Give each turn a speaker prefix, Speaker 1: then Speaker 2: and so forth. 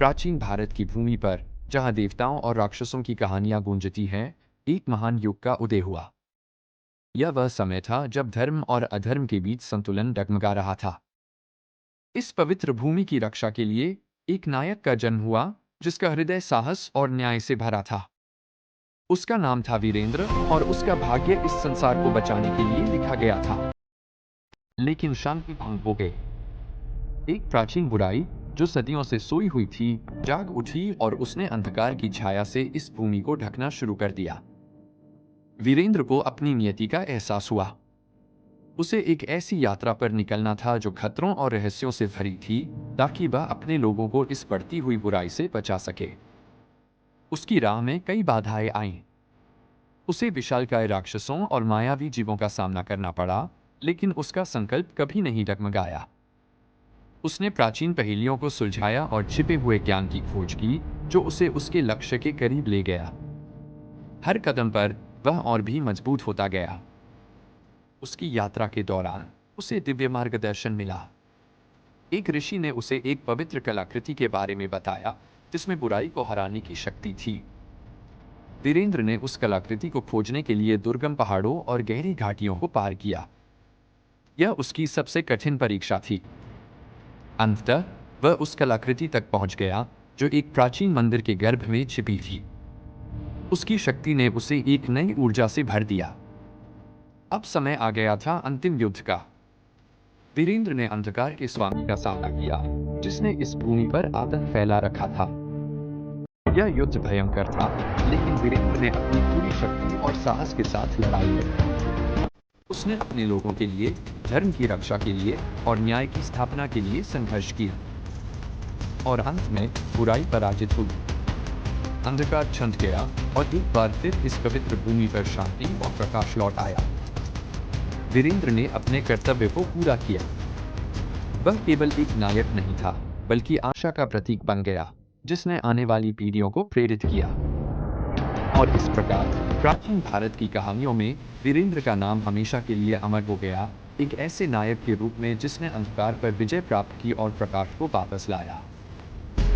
Speaker 1: प्राचीन भारत की भूमि पर, जहां देवताओं और राक्षसों की कहानियां गूंजती हैं, एक महान युग का उदय हुआ। यह वह समय था जब धर्म और अधर्म के बीच संतुलन डगमगा रहा था। इस पवित्र भूमि की रक्षा के लिए एक नायक का जन्म हुआ, जिसका हृदय साहस और न्याय से भरा था। उसका नाम था वीरेंद्र, और उसका भाग्य इस संसार को बचाने के लिए लिखा गया था। लेकिन शांति भंग हो गई। एक प्राचीन बुराई, जो सदियों से सोई हुई थी, जाग उठी और उसने अंधकार की छाया से इस भूमि को ढकना शुरू कर दिया। वीरेंद्र को अपनी नियति का एहसास हुआ। उसे एक ऐसी यात्रा पर निकलना था जो खतरों और रहस्यों से भरी थी, ताकि वह अपने लोगों को इस बढ़ती हुई बुराई से बचा सके। उसकी राह में कई बाधाएं आईं। उसे विशालकाय राक्षसों और मायावी जीवों का सामना करना पड़ा, लेकिन उसका संकल्प कभी नहीं डगमगाया। उसने प्राचीन पहेलियों को सुलझाया और छिपे हुए ज्ञान की खोज की, जो उसे उसके लक्ष्य के करीब ले गया। हर कदम पर वह और भी मजबूत होता गया। उसकी यात्रा के दौरान उसे दिव्य मार्गदर्शन मिला। एक ऋषि ने उसे एक पवित्र कलाकृति के बारे में बताया, जिसमें बुराई को हराने की शक्ति थी। वीरेंद्र ने उस कलाकृति को खोजने के लिए दुर्गम पहाड़ों और गहरी घाटियों को पार किया। यह उसकी सबसे कठिन परीक्षा थी। अंततः वह उस कलाकृति तक पहुंच गया, जो एक प्राचीन मंदिर के गर्भ में छिपी थी। उसकी शक्ति ने उसे एक नई ऊर्जा से भर दिया। अब समय आ गया था अंतिम युद्ध का। वीरेंद्र ने अंधकार के स्वामी का सामना किया, जिसने इस भूमि पर आतंक फैला रखा था। यह युद्ध भयंकर था, लेकिन वीरेंद्र ने अपनी पूरी शक्ति और साहस के साथ लड़ाई लड़ी। उसने अपने लोगों के लिए, धर्म की रक्षा के लिए और न्याय की स्थापना के लिए संघर्ष किया। और अंत में बुराई पराजित हुई। अंधकार छंट गया और एक बार फिर इस पवित्र भूमि पर शांति और प्रकाश लौट आया। वीरेंद्र ने अपने कर्तव्य को पूरा किया। वह केवल एक नायक नहीं था, बल्कि आशा का प्रतीक बन गया, जिसने आने वाली पीढ़ियों को प्रेरित किया। और इस प्रकार प्राचीन भारत की कहानियों में वीरेंद्र का नाम हमेशा के लिए अमर हो गया, एक ऐसे नायक के रूप में जिसने अंधकार पर विजय प्राप्त की और प्रकाश को वापस लाया।